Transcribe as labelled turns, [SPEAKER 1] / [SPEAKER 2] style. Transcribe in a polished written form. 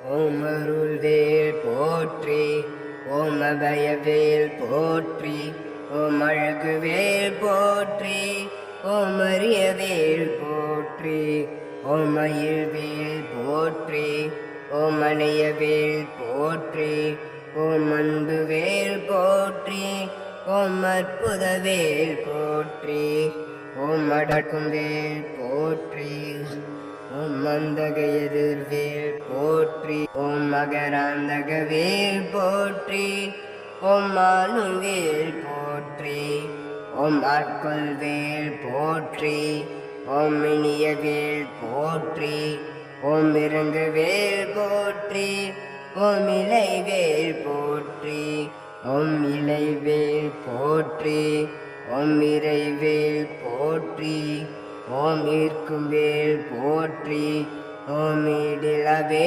[SPEAKER 1] ஓம் அருள்வேல் போற்றி, ஓம் அபயவேல் போற்றி, ஓம் அழகுவேல் போற்றி, ஓம் அரியவேல் போற்றி, ஓம் மயில்வேல் போற்றி, ஓம் அணையவேல் போற்றி, ஓம் அன்புவேல் போற்றி, ஓம் அற்புதவேல் போற்றி, ஓம் அடக்கும் வேல் போற்றி, ஓம் மந்தக எதிர்வேல் போற்றி, ஓம் மகராந்தகவேல் போற்றி, ஓம் ஆளுவேல் போற்றி, ஓம் ஆட்கொள்வேல் போற்றி, ஓம் இனியவேல் போற்றி, ஓம் இறங்குவேல் போற்றி, ஓம் இலைவேல் போற்றி, ஓம் இலைவேல் போற்றி, ஓம் இறைவேல் போற்றி, ஓம் ஈர்க்கும் வேல் போற்றி, ஓம் இடிலவே